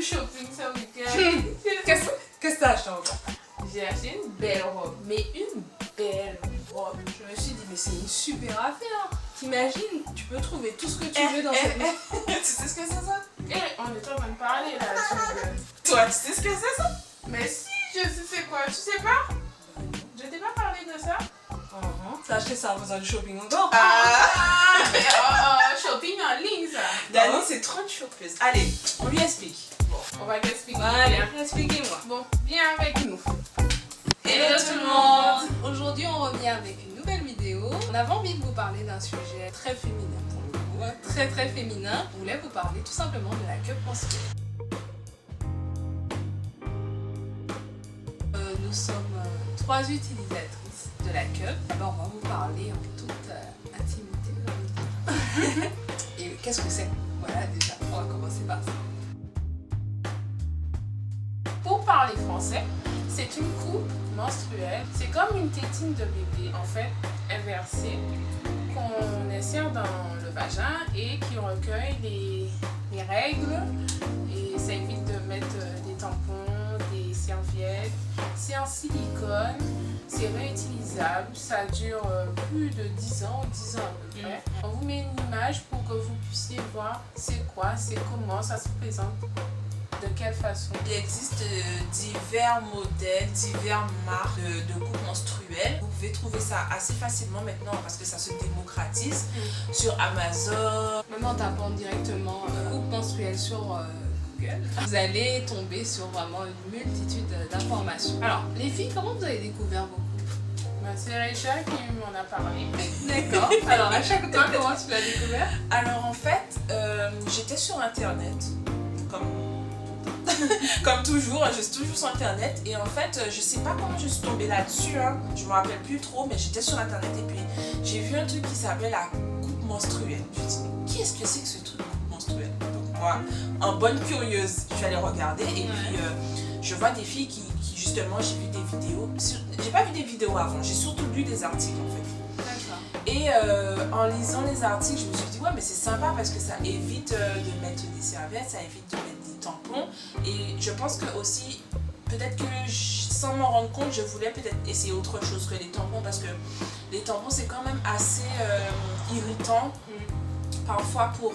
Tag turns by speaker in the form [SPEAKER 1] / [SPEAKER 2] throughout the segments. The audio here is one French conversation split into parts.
[SPEAKER 1] du shopping ce week-end.
[SPEAKER 2] Qu'est-ce que t'as acheté encore?
[SPEAKER 1] J'ai acheté une belle robe, mais une belle robe.
[SPEAKER 2] Je me suis dit, mais c'est une super affaire. T'imagines, tu peux trouver tout ce que tu veux dans cette maison.
[SPEAKER 3] Tu sais ce que c'est ça?
[SPEAKER 1] Et on est en train de parler là.
[SPEAKER 3] Toi, tu sais ce que c'est ça?
[SPEAKER 1] Mais si, je sais c'est quoi. Tu sais pas? Je t'ai pas parlé de ça?
[SPEAKER 2] T'as acheté ça en faisant du shopping encore?
[SPEAKER 1] Mais shopping en ligne ça.
[SPEAKER 3] Dani, c'est trop de chopeuse. Allez, on lui explique.
[SPEAKER 1] Bon, on va t'expliquer.
[SPEAKER 2] Allez,
[SPEAKER 1] Bien.
[SPEAKER 2] expliquez-moi.
[SPEAKER 1] Bon, viens avec nous.
[SPEAKER 2] Hello tout le monde. Aujourd'hui, on revient avec une nouvelle vidéo. On avait envie de vous parler d'un sujet très féminin pour le coup, hein. Très très féminin. On voulait vous parler tout simplement de la cup menstruelle. Nous sommes 3 utilisatrices de la cup. D'abord, on va vous parler en toute intimité. Et qu'est-ce que c'est? Voilà, déjà, on va commencer par ça.
[SPEAKER 1] Pour parler français, c'est une coupe menstruelle. C'est comme une tétine de bébé, en fait, inversée, qu'on insère dans le vagin et qui recueille les règles. Et ça évite de mettre des tampons, des serviettes. C'est en silicone, c'est réutilisable, ça dure plus de 10 ans, 10 ans à peu près. On vous met une image pour que vous puissiez voir c'est quoi, c'est comment, ça se présente, de quelle façon.
[SPEAKER 3] Il existe divers modèles, divers marques de coupes menstruelles. Vous pouvez trouver ça assez facilement maintenant parce que ça se démocratise sur Amazon.
[SPEAKER 2] Même en tapant directement coupe menstruelle sur Google, vous allez tomber sur vraiment une multitude d'informations. Alors, les filles, comment vous avez découvert vos coupes?
[SPEAKER 1] Ben, c'est Rachel qui m'en a parlé.
[SPEAKER 2] D'accord. Alors, à chaque fois, comment tu l'as découvert?
[SPEAKER 3] Alors en fait, j'étais sur internet, comme toujours, je suis toujours sur internet et en fait, je sais pas comment je suis tombée là-dessus, hein. Je me rappelle plus trop, mais j'étais sur internet et puis j'ai vu un truc qui s'appelait la coupe menstruelle. Je me suis dit, mais qu'est-ce que c'est que ce truc de coupe menstruelle? Donc moi, en bonne curieuse, je suis allée regarder et puis je vois des filles qui justement, j'ai vu des vidéos, j'ai pas vu des vidéos avant, j'ai surtout lu des articles en fait. Et en lisant les articles, je me suis dit, ouais, mais c'est sympa parce que ça évite de mettre des serviettes, ça évite de mettre des tampons. Et je pense que aussi, peut-être que sans m'en rendre compte, je voulais peut-être essayer autre chose que les tampons parce que les tampons, c'est quand même assez irritant. Parfois pour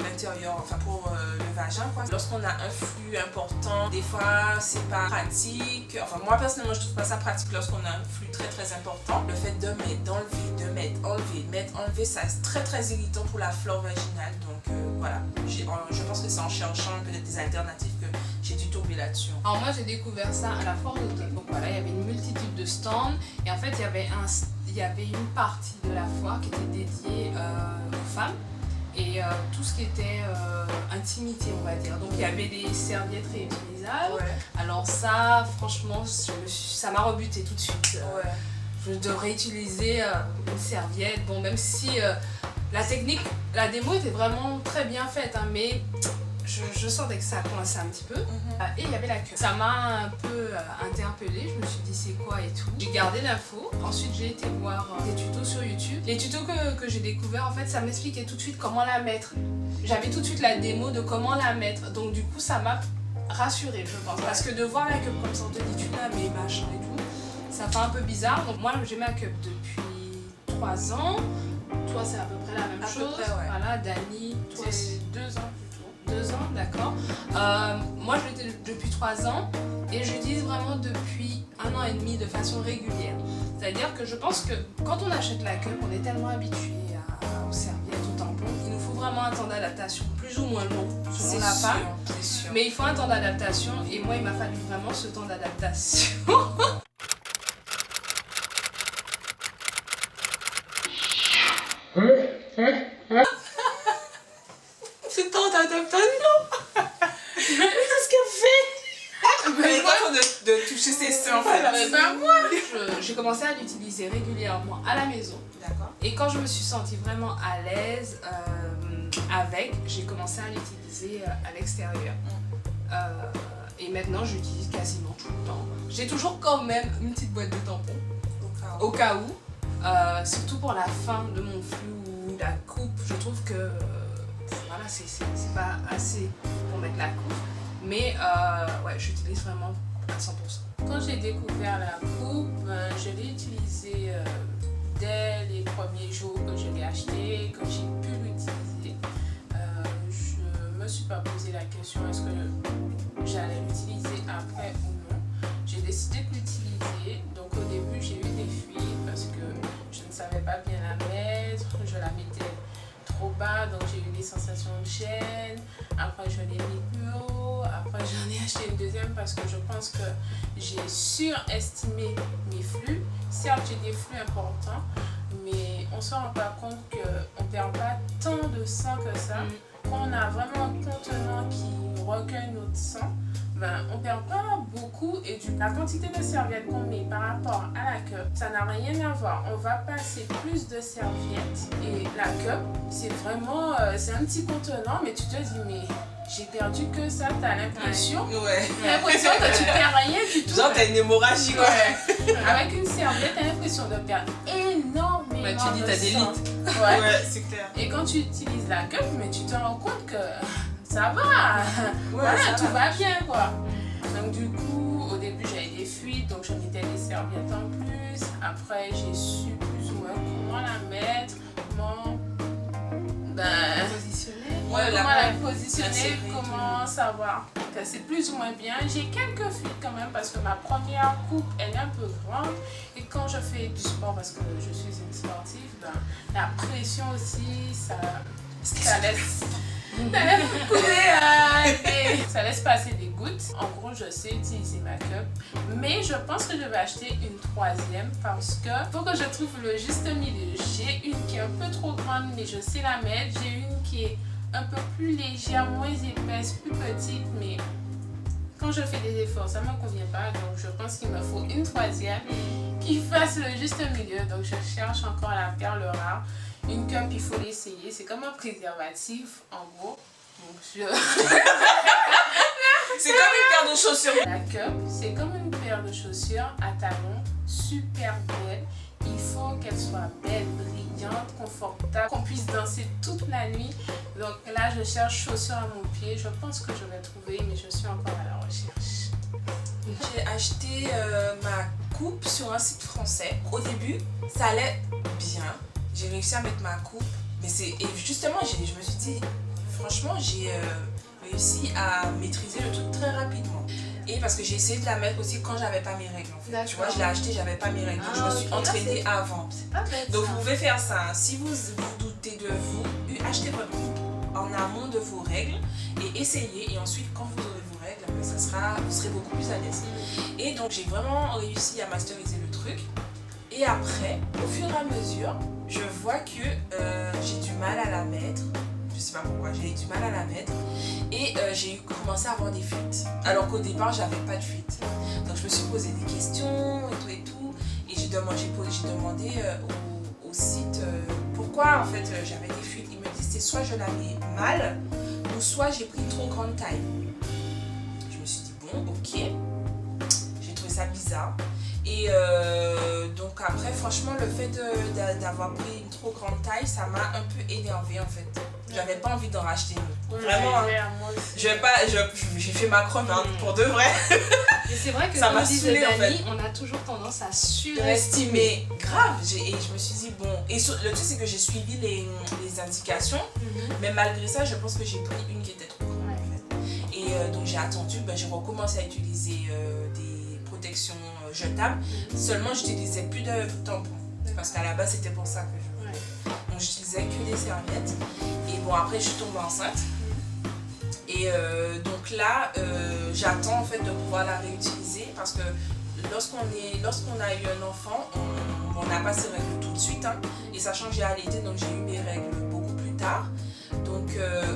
[SPEAKER 3] l'intérieur, enfin pour le vagin quoi. Lorsqu'on a un flux important, des fois c'est pas pratique. Enfin moi personnellement je trouve pas ça pratique lorsqu'on a un flux très très important. Le fait de mettre, d'enlever, de mettre, enlever, mettre, enlever, ça c'est très très irritant pour la flore vaginale. Donc voilà, je pense que c'est en cherchant peut-être des alternatives que j'ai dû tomber là-dessus.
[SPEAKER 2] Alors moi j'ai découvert ça à la foire d'automne. Donc voilà, il y avait une multitude de stands et en fait il y avait une partie de la foire qui était dédiée aux femmes et tout ce qui était intimité on va dire. Donc il y avait des serviettes réutilisables.
[SPEAKER 3] Ouais.
[SPEAKER 2] Alors ça franchement ça m'a rebuté tout de suite. De réutiliser une serviette. Bon même si la technique, la démo était vraiment très bien faite hein, mais je sentais que ça coinçait un petit peu. Et il y avait la queue. Ça m'a un peu interpellée, je me suis dit c'est quoi et tout. J'ai gardé l'info, ensuite j'ai été voir des tutos sur YouTube. Les tutos que j'ai découverts en fait ça m'expliquait tout de suite comment la mettre. J'avais tout de suite la démo de comment la mettre, donc du coup ça m'a rassurée je pense. Parce que de voir la queue comme ça on te dit tu la mets machin et tout, ça fait un peu bizarre. Donc moi j'ai ma queue depuis 3 ans, toi c'est à peu près la même
[SPEAKER 3] À
[SPEAKER 2] chose.
[SPEAKER 3] peu près, ouais.
[SPEAKER 2] Voilà, Dani, toi
[SPEAKER 1] C'est 2 ans.
[SPEAKER 2] 2 ans, d'accord. Moi, je l'ai depuis 3 ans et j'utilise vraiment depuis 1 an et demi de façon régulière. C'est-à-dire que je pense que quand on achète la cup, on est tellement habitué aux serviettes, aux tampons. Il nous faut vraiment un temps d'adaptation, plus ou moins long, selon la femme.
[SPEAKER 3] C'est sûr.
[SPEAKER 2] Mais il faut un temps d'adaptation et moi, il m'a fallu vraiment ce temps d'adaptation.
[SPEAKER 3] C'est temps d'adaptation. Mais qu'est-ce qu'elle fait? Elle est en train de toucher ses seins en fait.
[SPEAKER 1] Mais ben moi.
[SPEAKER 2] J'ai commencé à l'utiliser régulièrement à la maison.
[SPEAKER 3] D'accord.
[SPEAKER 2] Et quand je me suis sentie vraiment à l'aise avec, j'ai commencé à l'utiliser à l'extérieur. Et maintenant, j'utilise quasiment tout le temps. J'ai toujours quand même une petite boîte de tampons, au cas où. Surtout pour la fin de mon flux ou la coupe, je trouve que voilà, c'est pas assez pour mettre la coupe. Mais ouais, j'utilise vraiment à 100%.
[SPEAKER 1] Quand j'ai découvert la coupe, je l'ai utilisée dès les premiers jours que je l'ai acheté, que j'ai pu l'utiliser. Je me suis pas posé la question est-ce que j'allais l'utiliser après ou non. J'ai décidé de l'utiliser. Donc au début j'ai eu des fuites parce que je ne savais pas bien la mettre, je la mettais trop bas, donc j'ai eu des sensations de chaîne. Après je l'ai mis plus haut, après j'en ai acheté une deuxième parce que je pense que j'ai surestimé mes flux. Certes j'ai des flux importants, mais on ne se rend pas compte qu'on ne perd pas tant de sang que ça. Quand on a vraiment un contenant qui recueille notre sang, on ne perd pas beaucoup et la quantité de serviettes qu'on met par rapport à la cup, ça n'a rien à voir. On va passer plus de serviettes et la cup, c'est vraiment, c'est un petit contenant, mais tu te dis, mais j'ai perdu que ça, t'as l'impression que tu perds rien du tout.
[SPEAKER 3] Genre t'as une hémorragie quoi.
[SPEAKER 1] Avec une serviette, t'as l'impression de perdre énormément
[SPEAKER 2] tu dis
[SPEAKER 1] de
[SPEAKER 2] t'as des
[SPEAKER 1] sang.
[SPEAKER 2] litres.
[SPEAKER 3] Ouais, c'est clair.
[SPEAKER 1] Et quand tu utilises la cup, mais tu te rends compte que ça va, voilà,
[SPEAKER 3] ça
[SPEAKER 1] tout va bien quoi. Donc du coup, au début j'avais des fuites, donc je mettais des serviettes en plus. Après j'ai su plus ou moins comment la mettre, comment comment la positionner, comment savoir que c'est plus ou moins bien. J'ai quelques fuites quand même parce que ma première coupe elle est un peu grande et quand je fais du sport parce que je suis une sportive, la pression aussi ça laisse couler ça laisse passer des gouttes. En gros je sais utiliser ma cup, mais je pense que je vais acheter une troisième parce que faut que je trouve le juste milieu. J'ai une qui est un peu trop grande mais je sais la mettre, j'ai une qui est un peu plus légère, moins épaisse, plus petite, mais quand je fais des efforts ça ne me convient pas, donc je pense qu'il me faut une troisième qui fasse le juste milieu. Donc je cherche encore la perle rare. Une cup, il faut l'essayer. C'est comme un préservatif, en gros. Donc,
[SPEAKER 3] c'est comme une paire de chaussures.
[SPEAKER 1] La cup, c'est comme une paire de chaussures à talons, super belle. Il faut qu'elle soit belle, brillante, confortable, qu'on puisse danser toute la nuit. Donc là, je cherche chaussures à mon pied. Je pense que je vais trouver, mais je suis encore à la recherche.
[SPEAKER 3] J'ai acheté ma coupe sur un site français. Au début, ça allait bien. J'ai réussi à mettre ma coupe, mais et justement, je me suis dit, franchement, j'ai réussi à maîtriser le truc très rapidement. Et parce que j'ai essayé de la mettre aussi quand j'avais pas mes règles. En fait. Tu vois, je l'ai acheté, j'avais pas mes règles. Donc je me suis entraînée avant.
[SPEAKER 2] C'est pas bête.
[SPEAKER 3] Donc vous pouvez faire ça. Si vous doutez de vous, achetez votre coupe en amont de vos règles et essayez. Et ensuite, quand vous aurez vos règles, vous serez beaucoup plus à l'aise. Et donc j'ai vraiment réussi à masteriser le truc. Et après, au fur et à mesure, je vois que j'ai du mal à la mettre. Je sais pas pourquoi, j'ai eu du mal à la mettre. Et j'ai commencé à avoir des fuites. Alors qu'au départ, j'avais pas de fuites. Donc je me suis posé des questions et tout. Et j'ai demandé au site pourquoi en fait j'avais des fuites. Ils me disent c'est soit je la mets mal ou soit j'ai pris une trop grande taille. Je me suis dit bon, ok. J'ai trouvé ça bizarre. Et donc après, franchement, le fait d'avoir pris une trop grande taille, ça m'a un peu énervée en fait. J'avais pas envie d'en racheter une. Vraiment, j'ai fait ma crotte pour de vrai.
[SPEAKER 2] Et c'est vrai que
[SPEAKER 3] ça
[SPEAKER 2] comme
[SPEAKER 3] m'a
[SPEAKER 2] disait
[SPEAKER 3] saoulée en fait.
[SPEAKER 2] on a toujours tendance à
[SPEAKER 3] surestimer. Grave. Et je me suis dit bon. Et le truc c'est que j'ai suivi les indications, mais malgré ça, je pense que j'ai pris une qui était trop grande en fait. Et donc j'ai attendu, j'ai recommencé à utiliser des protections jetables. Seulement j'utilisais plus de tampons parce qu'à la base c'était pour ça que donc j'utilisais que des serviettes. Et bon après je suis tombée enceinte. Et donc là j'attends en fait de pouvoir la réutiliser parce que lorsqu'on a eu un enfant, on n'a pas ses règles tout de suite et sachant que j'ai allaité, donc j'ai eu mes règles beaucoup plus tard. Donc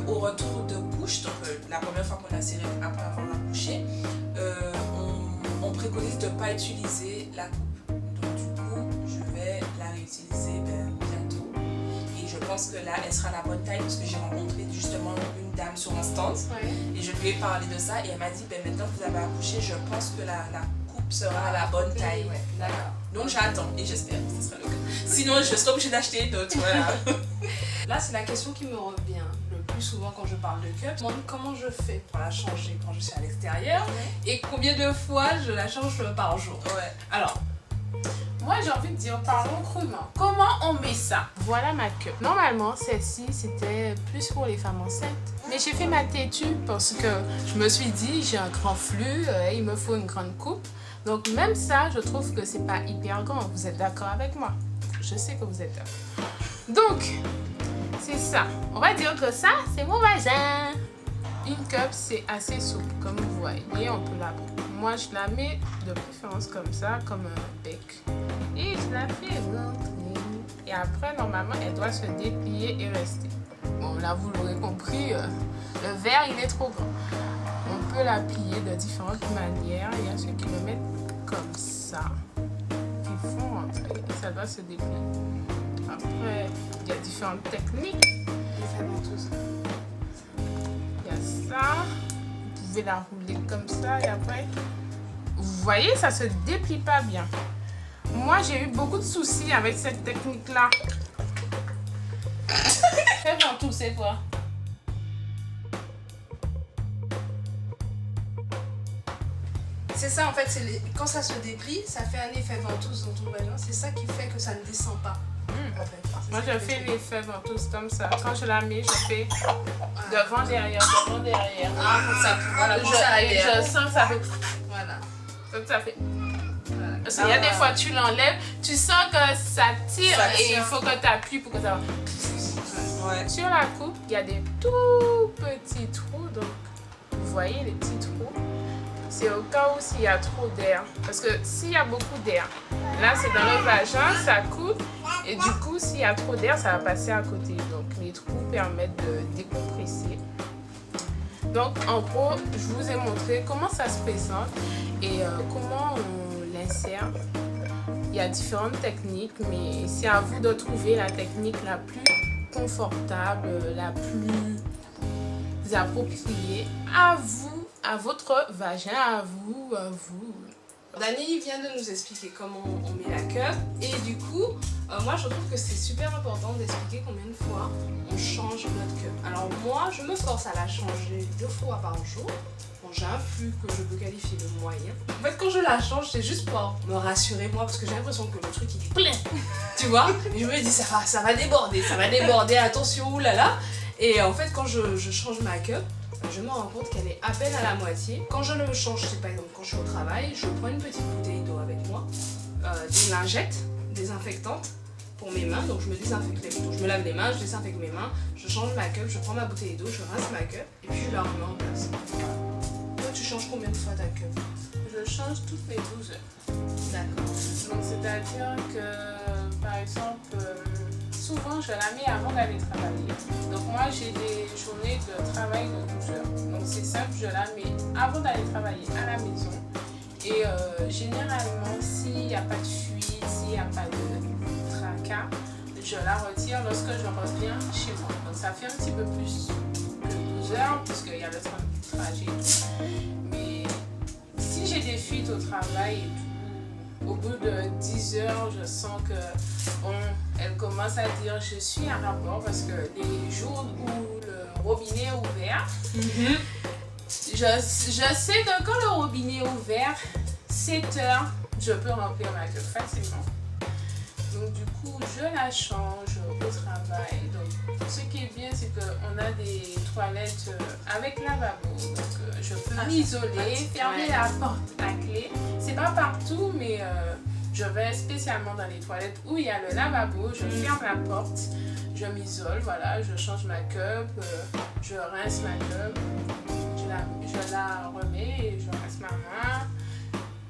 [SPEAKER 3] au retour de couche, donc la première fois qu'on a ses règles après avoir accouché, on préconise de ne pas utiliser la coupe. Donc du coup, je vais la réutiliser bientôt. Et je pense que là, elle sera la bonne taille parce que j'ai rencontré justement une dame sur un stand. Et je lui ai parlé de ça et elle m'a dit, maintenant que vous avez accouché, je pense que la coupe sera la bonne taille. Ouais.
[SPEAKER 2] D'accord.
[SPEAKER 3] Donc j'attends et j'espère que ce sera le cas. Sinon, je serai obligée d'acheter d'autres. Voilà.
[SPEAKER 2] Là, c'est la question qui me revient le plus plus souvent quand je parle de cup, je me demande comment je fais pour la changer quand je suis à l'extérieur et combien de fois je la change par jour.
[SPEAKER 3] Ouais.
[SPEAKER 2] Alors,
[SPEAKER 1] moi j'ai envie de dire, parlons crûment. Comment on met ça? Voilà ma cup. Normalement, celle-ci, c'était plus pour les femmes enceintes. Mais j'ai fait ma têtue parce que je me suis dit, j'ai un grand flux, il me faut une grande coupe. Donc même ça, je trouve que c'est pas hyper grand. Vous êtes d'accord avec moi? Je sais que vous êtes d'accord. Donc, c'est ça. On va dire que ça, c'est mon vagin. Une cup, c'est assez souple, comme vous voyez. On peut la... Moi, je la mets de préférence comme ça, comme un bec. Et je la fais rentrer. Et après, normalement, elle doit se déplier et rester. Bon, là, vous l'aurez compris, le verre, il est trop grand. On peut la plier de différentes manières. Il y a ceux qui le mettent comme ça. Qui font rentrer. Et ça doit se déplier. Après, il y a différentes techniques.
[SPEAKER 2] les ventouses.
[SPEAKER 1] Il y a ça. Vous pouvez la rouler comme ça et après, vous voyez, ça se déplie pas bien. Moi, j'ai eu beaucoup de soucis avec cette technique-là. Fais ventouse, c'est quoi?
[SPEAKER 2] C'est ça en fait, quand ça se déplie, ça fait un effet ventouse dans ton vagin. C'est ça qui fait que ça ne descend pas. En fait.
[SPEAKER 1] Moi, je fais l'effet ventouse comme ça. Quand je la mets, je fais devant, derrière, devant, derrière.
[SPEAKER 2] Ah, pour ça, voilà, pour ça,
[SPEAKER 1] Et je sens que ça fait...
[SPEAKER 2] Voilà.
[SPEAKER 1] Comme ça fait...
[SPEAKER 2] Voilà.
[SPEAKER 1] Parce qu'il y a des fois, tu l'enlèves, tu sens que ça tire
[SPEAKER 3] Ça
[SPEAKER 1] et
[SPEAKER 3] tire.
[SPEAKER 1] il faut que tu appuies pour que ça...
[SPEAKER 3] Ouais.
[SPEAKER 1] Sur la coupe, il y a des tout petits trous. Donc, vous voyez les petits trous. C'est au cas où s'il y a trop d'air. Parce que s'il y a beaucoup d'air, là, c'est dans le vagin, ça coupe. Et du coup, s'il y a trop d'air, ça va passer à côté. Donc, les trous permettent de décompresser. Donc, en gros, je vous ai montré comment ça se présente et comment on l'insère. Il y a différentes techniques, mais c'est à vous de trouver la technique la plus confortable, la plus appropriée à vous, à votre vagin, à vous,
[SPEAKER 2] Dani vient de nous expliquer comment on met la cup et du coup, moi je trouve que c'est super important d'expliquer combien de fois on change notre cup. Alors moi, je me force à la changer 2 fois par jour. Bon, j'ai un flux que je peux qualifier de moyen. En fait, quand je la change, c'est juste pour me rassurer moi parce que j'ai l'impression que le truc il est plein. Tu vois? Et je me dis ça va déborder, attention, oulala. Et en fait, quand je change ma cup, je me rends compte qu'elle est à peine à la moitié. Quand je le change, c'est par exemple quand je suis au travail, je prends une petite bouteille d'eau avec moi, des lingettes désinfectantes pour mes mains, donc je me désinfecte les mains. Je me lave les mains, je désinfecte mes mains, je change ma cup, je prends ma bouteille d'eau, je rince ma cup et puis je la remets en place. Toi, tu changes combien de fois ta cup?
[SPEAKER 1] Je change toutes les 12 heures.
[SPEAKER 2] D'accord.
[SPEAKER 1] Donc, c'est-à-dire que, par exemple, souvent, je la mets avant d'aller travailler. Donc, moi, j'ai des journées de travail de 12 heures. Donc, c'est simple, je la mets avant d'aller travailler à la maison. Et généralement, s'il n'y a pas de fuite, s'il n'y a pas de tracas, je la retire lorsque je reviens chez moi. Donc, ça fait un petit peu plus que 12 heures, puisqu'il y a le trajet et tout. Mais si j'ai des fuites au travail et tout, au bout de 10 heures, je sens que elle commence à dire je suis à rapport parce que les jours où le robinet est ouvert, je sais que quand le robinet est ouvert, 7 heures, je peux remplir ma cup facilement. Donc du coup, je la change au travail. Donc ce qui est bien, c'est qu'on a des toilettes avec lavabo. Donc je peux m'isoler, fermer la porte à clé. C'est pas partout, mais je vais spécialement dans les toilettes où il y a le lavabo. Je ferme la porte, je m'isole, voilà, je change ma cup, je rince ma cup, je la remets et je rince ma main.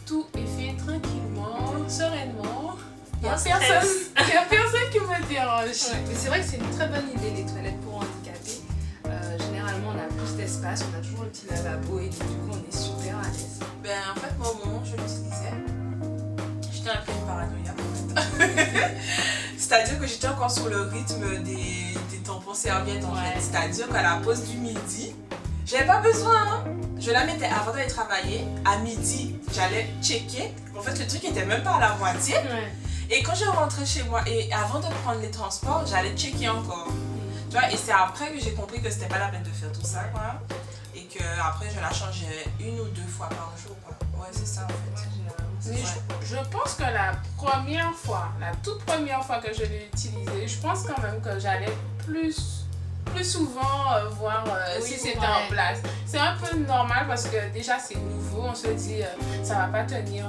[SPEAKER 1] Tout est fait tranquillement, sereinement. Il n'y a personne qui me dérange.
[SPEAKER 2] Ouais, mais c'est vrai que c'est une très bonne idée les toilettes pour handicapés. Généralement on a plus d'espace, on a toujours le petit lavabo et du coup on est super à l'aise.
[SPEAKER 3] Ben en fait, moi au moment où je l'utilisais, j'étais un peu une paranoïaque en fait. C'est-à-dire que j'étais encore sur le rythme des tampons serviettes en fait. C'est-à-dire qu'à la pause du midi, j'avais pas besoin. Hein. Je la mettais avant d'aller travailler. À midi, j'allais checker. En fait, le truc était même pas à la moitié.
[SPEAKER 2] Ouais.
[SPEAKER 3] Et quand je rentrais chez moi et avant de prendre les transports, j'allais checker encore. Tu vois, et c'est après que j'ai compris que c'était pas la peine de faire tout ça, quoi. Et que après je la changeais 1 ou 2 fois par jour, quoi. Ouais, c'est ça en fait.
[SPEAKER 1] Mais je pense que la toute première fois que je l'ai utilisé, je pense quand même que j'allais plus souvent voir si c'était en place. C'est un peu normal parce que déjà c'est nouveau, on se dit ça va pas tenir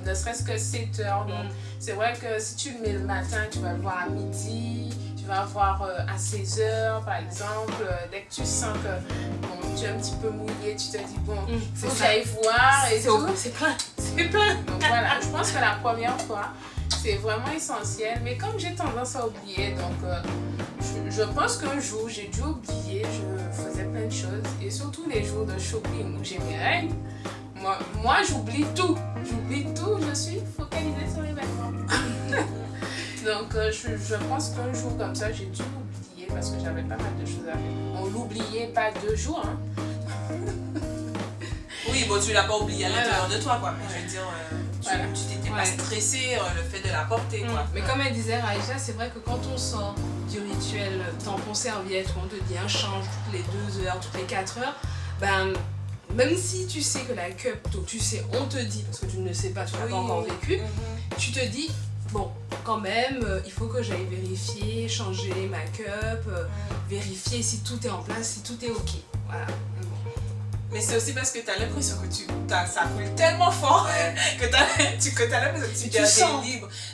[SPEAKER 1] ne serait-ce que 7 heures. Donc c'est vrai que si tu le mets le matin, tu vas le voir à midi, tu vas le voir à 16 heures par exemple. Dès que tu sens que bon, tu es un petit peu mouillé, tu te dis bon, faut que j'aille voir et tout.
[SPEAKER 2] C'est plein.
[SPEAKER 1] Donc voilà, je pense que la première fois, c'est vraiment essentiel. Mais comme j'ai tendance à oublier, donc je pense qu'un jour, j'ai dû oublier, je faisais plein de choses. Et surtout les jours de shopping où j'ai mes règles, moi j'oublie tout. Je suis focalisée sur les vêtements. Donc je pense qu'un jour comme ça, j'ai dû l'oublier parce que j'avais pas mal de choses à faire. On l'oubliait pas 2 jours, hein.
[SPEAKER 3] Oui, bon, tu l'as pas oublié à l'intérieur de toi, quoi. Mais je veux dire, tu t'étais pas stressé le fait de la porter, quoi.
[SPEAKER 2] Mais comme elle disait, Raïcha, c'est vrai que quand on sort du rituel tampon serviette, où on te dit un change toutes les 2 heures, toutes les 4 heures, ben, même si tu sais que la cup, donc tu sais, on te dit, parce que tu ne le sais pas, tu l'as pas encore vécu, tu te dis, bon, quand même, il faut que j'aille vérifier, changer ma cup, vérifier si tout est en place, si tout est ok. Voilà.
[SPEAKER 3] Mais c'est aussi parce que tu as l'impression que ça coule tellement fort que tu as l'impression que tu perds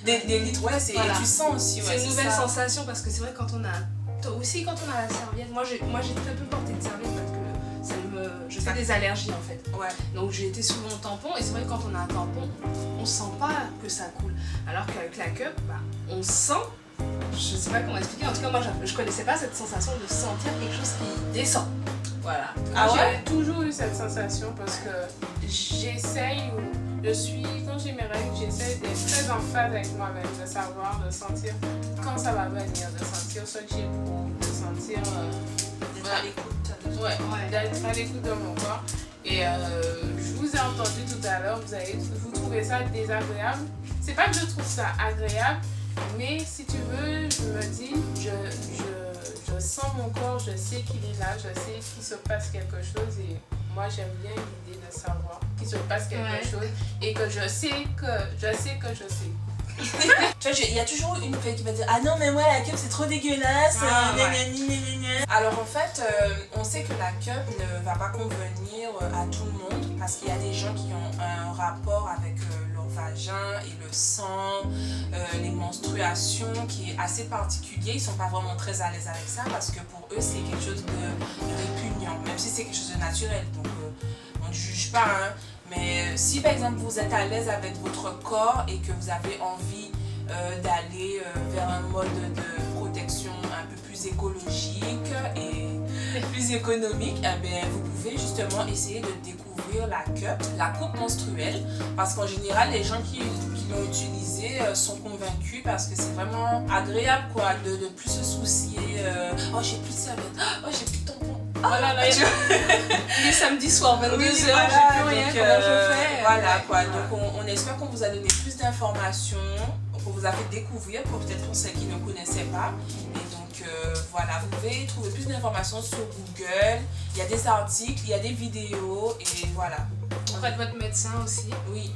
[SPEAKER 3] des litres. Ouais, et tu sens aussi.
[SPEAKER 2] C'est une nouvelle sensation parce que c'est vrai quand on a aussi quand on a la serviette. Moi j'ai très peu porté de serviette parce que je fais des allergies en fait.
[SPEAKER 3] Ouais.
[SPEAKER 2] Donc j'ai été souvent au tampon et c'est vrai que quand on a un tampon, on sent pas que ça coule. Alors qu'avec la cup, on sent. Je sais pas comment expliquer. En tout cas moi je connaissais pas cette sensation de sentir quelque chose qui descend. Voilà.
[SPEAKER 1] J'ai toujours eu cette sensation parce que j'essaye, quand j'ai mes règles, j'essaye d'être très en phase avec moi-même, de savoir, de sentir quand ça va venir, de sentir ce que j'éprouve, de sentir.
[SPEAKER 3] D'être à l'écoute.
[SPEAKER 1] D'être à l'écoute de mon corps. Et je vous ai entendu tout à l'heure, vous trouvez ça désagréable. C'est pas que je trouve ça agréable, mais si tu veux, je me dis, je sens mon corps, je sais qu'il est là, je sais qu'il se passe quelque chose et moi j'aime bien l'idée de savoir qu'il se passe quelque chose et que je sais que je sais.
[SPEAKER 3] Tu vois, il y a toujours une fille qui va dire ah non mais moi la cup c'est trop dégueulasse. Alors en fait on sait que la cup ne va pas convenir à tout le monde parce qu'il y a des gens qui ont un rapport avec leur vagin et le sang, les menstruations qui est assez particulier. Ils sont pas vraiment très à l'aise avec ça parce que pour eux c'est quelque chose de répugnant, même si c'est quelque chose de naturel. Donc on ne juge pas, hein. Mais si par exemple vous êtes à l'aise avec votre corps et que vous avez envie d'aller vers un mode de protection un peu plus écologique et plus économique, vous pouvez justement essayer de découvrir la coupe menstruelle parce qu'en général les gens qui l'ont utilisé sont convaincus parce que c'est vraiment agréable quoi, de plus se soucier oh j'ai plus de serviette, oh j'ai plus de tampons.
[SPEAKER 2] Voilà, là, il est samedi soir, 22h,
[SPEAKER 3] oui,
[SPEAKER 2] j'ai plus rien, comment je fais.
[SPEAKER 3] Voilà quoi, donc on espère qu'on vous a donné plus d'informations, qu'on vous a fait découvrir, peut-être pour celles qui ne connaissaient pas. Et donc voilà, vous pouvez trouver plus d'informations sur Google, il y a des articles, il y a des vidéos et voilà.
[SPEAKER 2] Auprès de votre médecin aussi.
[SPEAKER 3] Oui.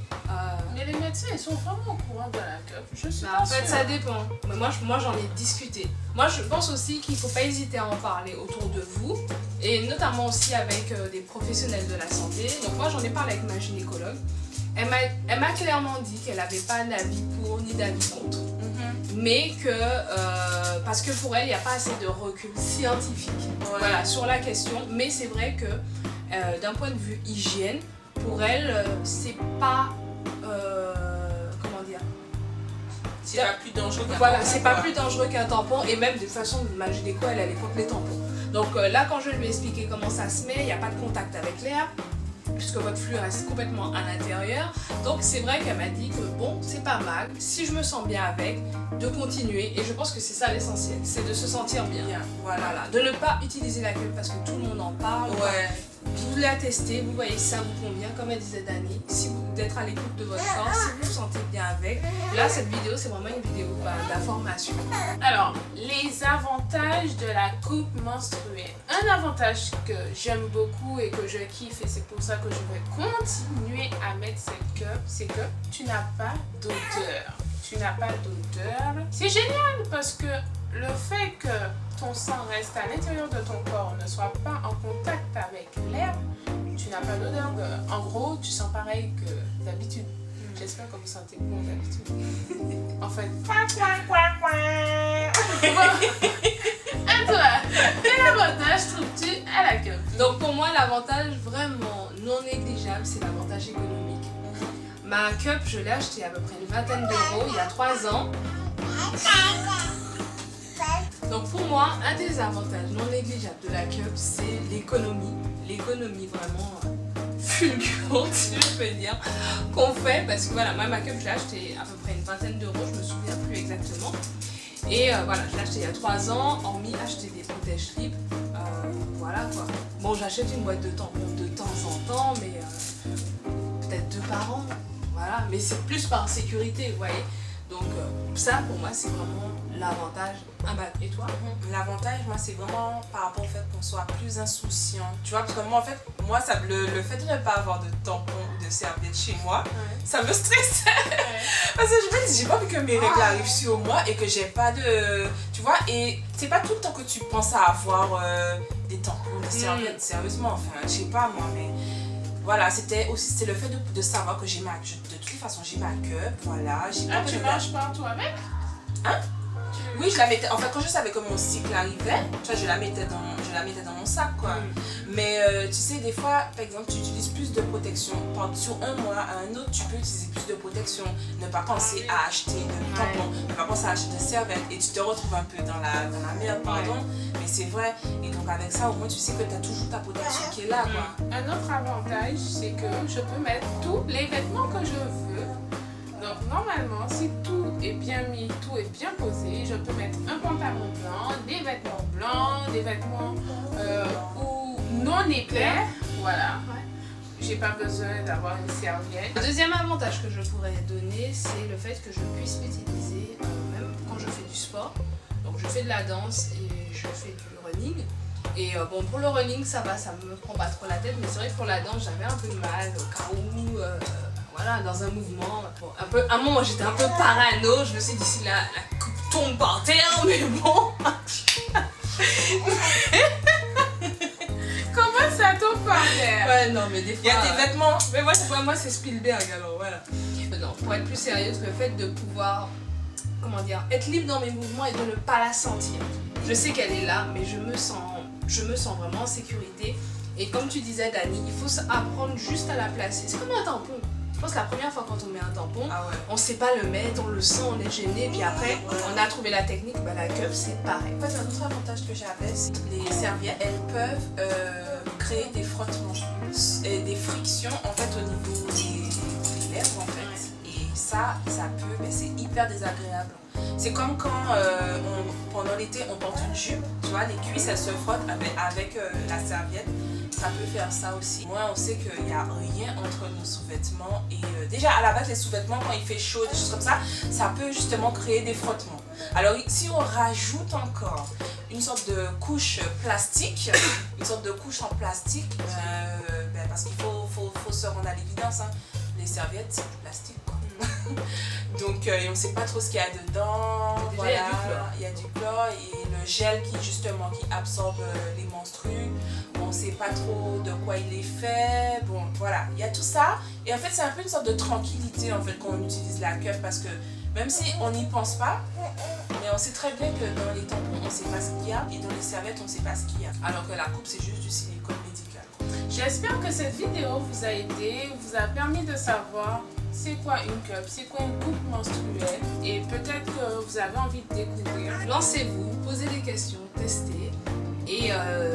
[SPEAKER 1] Mais les médecins, ils sont vraiment au courant de la cup. Je suis
[SPEAKER 2] en fait, ça dépend. Mais moi, j'en ai discuté. Moi, je pense aussi qu'il ne faut pas hésiter à en parler autour de vous. Et notamment aussi avec des professionnels de la santé. Donc moi, j'en ai parlé avec ma gynécologue. Elle m'a clairement dit qu'elle n'avait pas d'avis pour ni d'avis contre. Mais que, parce que pour elle, il n'y a pas assez de recul scientifique voilà, sur la question. Mais c'est vrai que d'un point de vue hygiène, pour elle, c'est pas... comment dire,
[SPEAKER 3] c'est pas plus dangereux qu'un
[SPEAKER 2] voilà,
[SPEAKER 3] tampon.
[SPEAKER 2] C'est pas plus dangereux qu'un tampon. Et même de toute façon, ma gynéco, elle est contre les tampons. Donc là, quand je lui ai expliqué comment ça se met, il n'y a pas de contact avec l'air, puisque votre flux reste complètement à l'intérieur. Donc c'est vrai qu'elle m'a dit que bon, c'est pas mal, si je me sens bien avec, de continuer. Et je pense que c'est ça l'essentiel, c'est de se sentir bien.
[SPEAKER 3] Voilà.
[SPEAKER 2] De ne pas utiliser la cup parce que tout le monde en parle.
[SPEAKER 3] Ouais.
[SPEAKER 2] vous la testez, vous voyez si ça vous convient, comme elle disait Dani, si vous d'être à l'écoute de votre corps, si vous vous sentez bien avec. Là, cette vidéo, c'est vraiment une vidéo d'information.
[SPEAKER 1] Alors, les avantages de la coupe menstruelle. Un avantage que j'aime beaucoup et que je kiffe, et c'est pour ça que je vais continuer à mettre cette cup, c'est que tu n'as pas d'odeur. Tu n'as pas d'odeur. C'est génial parce que le fait que ton sang reste à l'intérieur de ton corps, ne soit pas en contact avec l'air, tu n'as pas d'odeur. En gros, tu sens pareil que d'habitude. J'espère que vous sentez bon d'habitude. En fait, et toi, quel avantage trouves-tu à la cup?
[SPEAKER 2] Donc pour moi, l'avantage vraiment non négligeable, c'est l'avantage économique. Ma cup, je l'ai achetée à peu près une vingtaine d'euros il y a 3 ans. Donc pour moi, un des avantages non négligeables de la cup, c'est l'économie. L'économie vraiment fulgurante, si je peux dire, qu'on fait. Parce que voilà, moi ma cup, je l'ai achetée à peu près une vingtaine d'euros, je me souviens plus exactement. Et voilà, je l'ai achetée il y a 3 ans, hormis acheter des protège-slips. Voilà quoi. Bon, j'achète une boîte de tampons de temps en temps, mais peut-être 2 par an. Voilà, mais c'est plus par sécurité, vous voyez. Donc ça, pour moi, c'est vraiment l'avantage. Et toi?
[SPEAKER 3] L'avantage, moi, c'est vraiment par rapport au fait qu'on soit plus insouciant. Tu vois, parce que moi, en fait, moi, ça, le fait de ne pas avoir de tampons ou de serviettes chez moi, ça me stresse. Parce que je me dis, j'ai pas envie que mes règles arrivent sur moi et que j'ai pas de... Tu vois, et c'est pas tout le temps que tu penses à avoir des tampons, des serviettes, sérieusement. Enfin, je sais pas, moi, mais... Voilà, c'était aussi le fait de savoir que j'ai ma... De toutes les façons, j'ai ma cup, voilà.
[SPEAKER 1] Tu marches partout avec?
[SPEAKER 3] Hein? Oui, je la mettais, enfin quand je savais que mon cycle arrivait, tu vois, je la mettais dans mon sac quoi. Mais tu sais, des fois, par exemple, tu utilises plus de protection. Sur un mois à un autre, tu peux utiliser plus de protection. Ne pas penser à acheter de tampons, ne pas penser à acheter de serviettes et tu te retrouves un peu dans la merde, pardon. Mais c'est vrai. Et donc avec ça, au moins, tu sais que tu as toujours ta protection qui est là quoi.
[SPEAKER 1] Un autre avantage, c'est que je peux mettre tous les vêtements que je veux. Donc normalement, si tout est bien mis, tout est bien posé, je peux mettre un pantalon blanc, des vêtements blancs, des vêtements ou non épais, voilà. J'ai pas besoin d'avoir une serviette.
[SPEAKER 2] Le deuxième avantage que je pourrais donner, c'est le fait que je puisse l'utiliser même quand je fais du sport. Donc je fais de la danse et je fais du running. Et bon, pour le running, ça va, ça me prend pas trop la tête, mais c'est vrai que pour la danse, j'avais un peu de mal au cas où... Voilà, dans un mouvement, bon, à un moment j'étais un peu parano, je me suis dit si la coupe tombe par terre, mais bon.
[SPEAKER 1] Comment ça tombe par terre?
[SPEAKER 2] Ouais, non, mais des fois.
[SPEAKER 3] Il y a des vêtements.
[SPEAKER 2] Mais moi c'est Spielberg alors voilà. Non, pour être plus sérieuse, le fait de pouvoir, comment dire, être libre dans mes mouvements et de ne pas la sentir. Je sais qu'elle est là, mais je me sens vraiment en sécurité. Et comme tu disais, Dani, il faut apprendre juste à la placer. C'est comme un tampon. Je pense que la première fois quand on met un tampon, on sait pas le mettre, on le sent, on est gêné, puis après on a trouvé la technique, bah, la cup c'est pareil.
[SPEAKER 3] En fait, un autre avantage que j'avais, c'est que les serviettes, elles peuvent créer des frottements et des frictions en fait au niveau des lèvres en fait. Et ça peut, mais c'est hyper désagréable. C'est comme quand pendant l'été on porte une jupe, tu vois, les cuisses elles se frottent avec la serviette. Ça peut faire ça aussi. Moi, on sait qu'il n'y a rien entre nos sous-vêtements. Et déjà, à la base, les sous-vêtements, quand il fait chaud, des choses comme ça peut justement créer des frottements. Alors, si on rajoute encore une sorte de couche plastique, une sorte de couche en plastique, parce qu'il faut se rendre à l'évidence, hein, les serviettes, c'est du plastique, quoi. Donc, on ne sait pas trop ce qu'il y a dedans.
[SPEAKER 2] Déjà,
[SPEAKER 3] voilà,
[SPEAKER 2] il
[SPEAKER 3] y a du chlore et le gel qui absorbe les menstrues. On ne sait pas trop de quoi il est fait. Bon, voilà, il y a tout ça. Et en fait, c'est un peu une sorte de tranquillité en fait quand on utilise la cup parce que même si on n'y pense pas, mais on sait très bien que dans les tampons, on ne sait pas ce qu'il y a et dans les serviettes, on ne sait pas ce qu'il y a. Alors que la coupe, c'est juste du silicone médical.
[SPEAKER 1] J'espère que cette vidéo vous a aidé, vous a permis de savoir c'est quoi une cup, c'est quoi une coupe menstruelle et peut-être que vous avez envie de découvrir.
[SPEAKER 2] Lancez-vous, posez des questions, testez et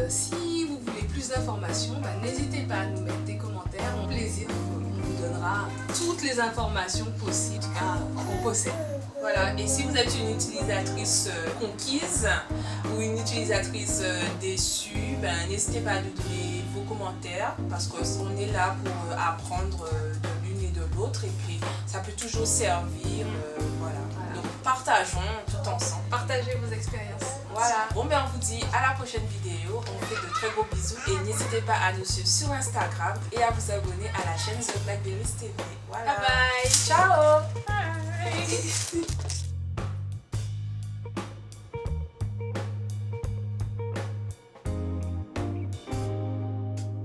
[SPEAKER 2] si vous voulez plus d'informations, n'hésitez pas à nous mettre des commentaires. Mon plaisir, on vous donnera toutes les informations possibles qu'on possède.
[SPEAKER 3] Voilà, et si vous êtes une utilisatrice conquise ou une utilisatrice déçue, n'hésitez pas à nous donner vos commentaires parce qu'on est là pour apprendre de l'une et de l'autre et puis ça peut toujours servir. Voilà. Donc partageons tout ensemble.
[SPEAKER 2] Partagez vos expériences.
[SPEAKER 3] Voilà. Bon ben on vous dit à la prochaine vidéo. On vous fait de très gros bisous et n'hésitez pas à nous suivre sur Instagram et à vous abonner à la chaîne The Black Berries TV. Voilà.
[SPEAKER 2] Bye bye.
[SPEAKER 3] Ciao.
[SPEAKER 1] Bye.